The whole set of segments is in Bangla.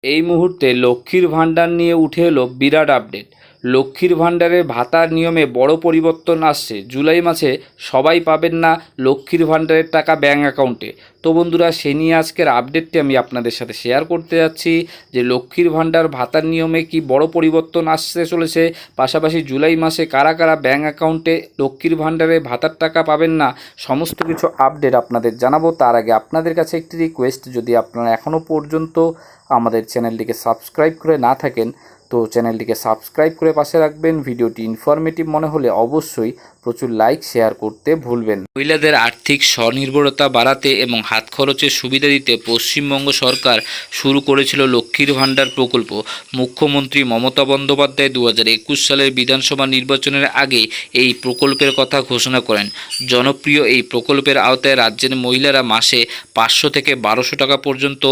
এই মুহূর্তে লক্ষ্মীর ভাণ্ডার নিয়ে উঠে এলো বিরাট আপডেট। লক্ষ্মীর ভাণ্ডারের ভাতার নিয়মে বড় পরিবর্তন আসছে। জুলাই মাসে সবাই পাবেন না লক্ষ্মীর ভাণ্ডারের টাকা ব্যাঙ্ক অ্যাকাউন্টে। তো বন্ধুরা, সে নিয়ে আজকের আপডেটটি আমি আপনাদের সাথে শেয়ার করতে যাচ্ছি যে লক্ষ্মীর ভাণ্ডার ভাতার নিয়মে কি বড় পরিবর্তন আসতে চলেছে, পাশাপাশি জুলাই মাসে কারা কারা ব্যাঙ্ক অ্যাকাউন্টে লক্ষ্মীর ভাণ্ডারে ভাতার টাকা পাবেন না, সমস্ত কিছু আপডেট আপনাদের জানাবো। তার আগে আপনাদের কাছে একটি রিকোয়েস্ট, যদি আপনারা এখনও পর্যন্ত আমাদের চ্যানেলটিকে সাবস্ক্রাইব করে না থাকেন তো চ্যানেলটিকে সাবস্ক্রাইব করে পাশে রাখবেন। ভিডিওটি ইনফরমেটিভ মনে হলে অবশ্যই প্রচুর লাইক শেয়ার করতে ভুলবেন। মহিলাদের আর্থিক স্বনির্ভরতা বাড়াতে এবং হাত খরচের সুবিধা দিতে পশ্চিমবঙ্গ সরকার শুরু করেছিল লক্ষ্মীর ভাণ্ডার প্রকল্প। মুখ্যমন্ত্রী মমতা বন্দ্যোপাধ্যায় 2021 সালের বিধানসভা নির্বাচনের আগে এই প্রকল্পের কথা ঘোষণা করেন। জনপ্রিয় এই প্রকল্পের আওতায় রাজ্যের মহিলারা মাসে 500 থেকে 1200 টাকা পর্যন্ত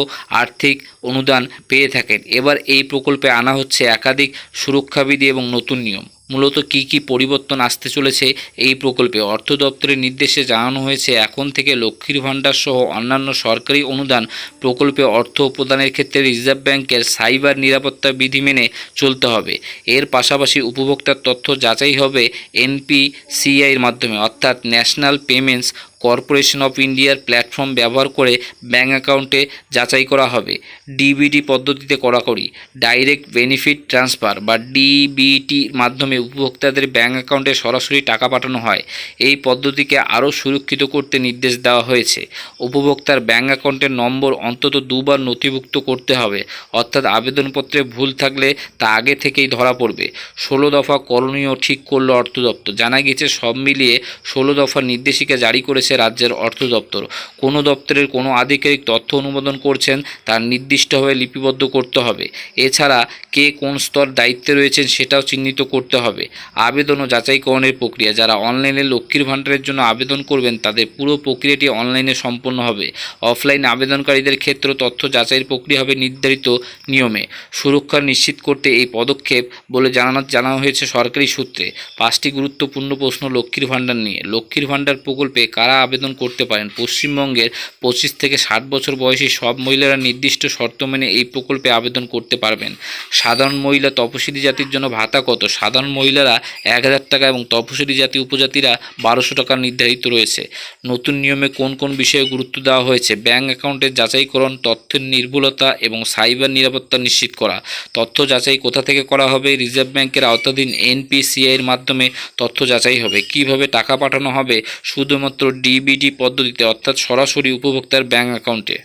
আর্থিক অনুদান পেয়ে থাকেন। এবার এই প্রকল্পে আনা হচ্ছে একাধিক সুরক্ষাবিধি এবং নতুন নিয়ম। মূলত কী পরিবর্তন আসতে চলেছে এই প্রকল্পে? অর্থ দপ্তরের নির্দেশে জানানো হয়েছে, এখন থেকে লক্ষ্মীর ভাণ্ডার সহ অন্যান্য সরকারি অনুদান প্রকল্পে অর্থ প্রদানের ক্ষেত্রে রিজার্ভ ব্যাংকের সাইবার নিরাপত্তা বিধি মেনে চলতে হবে। এর পাশাপাশি উপভোক্তার তথ্য যাচাই হবে এনপিসিআইয়ের মাধ্যমে, অর্থাৎ ন্যাশনাল পেমেন্টস কর্পোরেশন অফ ইন্ডিয়ার প্ল্যাটফর্ম ব্যবহার করে ব্যাঙ্ক অ্যাকাউন্টে যাচাই করা হবে। ডিবিটি পদ্ধতিতে কড়াকড়ি। ডাইরেক্ট বেনিফিট ট্রান্সফার বা ডিবিটির মাধ্যমে উপভোক্তাদের ব্যাঙ্ক অ্যাকাউন্টে সরাসরি টাকা পাঠানো হয়। এই পদ্ধতিকে আরও সুরক্ষিত করতে নির্দেশ দেওয়া হয়েছে। উপভোক্তার ব্যাঙ্ক অ্যাকাউন্টের নম্বর অন্তত 2 বার নথিভুক্ত করতে হবে, অর্থাৎ আবেদনপত্রে ভুল থাকলে তা আগে থেকেই ধরা পড়বে। 16 দফা করণীয় ঠিক করল অর্থ দপ্তর। জানা গেছে, সব মিলিয়ে 16 দফার নির্দেশিকা জারি করেছে রাজ্যের অর্থ দপ্তর। কোনো দপ্তরের কোনো আধিকারিক তথ্য অনুমোদন করছেন তার নির্দিষ্টভাবে লিপিবদ্ধ করতে হবে। এছাড়া কে কোন স্তর দায়িত্বে রয়েছেন সেটাও চিহ্নিত করতে হবে। আবেদন ও যাচাইকরণের প্রক্রিয়া। যারা অনলাইনে লক্ষ্মীর ভাণ্ডারের জন্য আবেদন করবেন তাদের পুরো প্রক্রিয়াটি অনলাইনে সম্পন্ন হবে। অফলাইন আবেদনকারীদের ক্ষেত্রে তথ্য যাচাইয়ের প্রক্রিয়া হবে নির্ধারিত নিয়মে। সুরক্ষা নিশ্চিত করতে এই পদক্ষেপ বলে জানানো হয়েছে সরকারি সূত্রে। 5টি গুরুত্বপূর্ণ প্রশ্ন লক্ষ্মীর ভাণ্ডার নিয়ে। লক্ষ্মীর ভাণ্ডার প্রকল্পে কারা আবেদন করতে পারেন? পশ্চিমবঙ্গের 25 থেকে 60 বছর বয়সী সব মহিলারা নির্দিষ্ট শর্ত মেনে এই প্রকল্পে আবেদন করতে পারবেন। সাধারণ মহিলা তপশিলি জাতির জন্য ভাতা কত? সাধারণ মহিলারা 1000 টাকা এবং তপশিলি জাতি উপজাতিরা 1200 টাকা নির্ধারিত রয়েছে। নতুন নিয়মে কোন কোন বিষয়ে গুরুত্ব দেওয়া হয়েছে? ব্যাঙ্ক অ্যাকাউন্টের যাচাইকরণ, তথ্যের নির্ভুলতা এবং সাইবার নিরাপত্তা নিশ্চিত করা। তথ্য যাচাই কোথা থেকে করা হবে? রিজার্ভ ব্যাংকের আওতাধীন এনপিসিআইয়ের মাধ্যমে তথ্য যাচাই হবে। কিভাবে টাকা পাঠানো হবে? শুধুমাত্র ডিবিটি পদ্ধতিতে, অর্থাৎ সরাসরি উপভোক্তার ব্যাঙ্ক অ্যাকাউন্টে।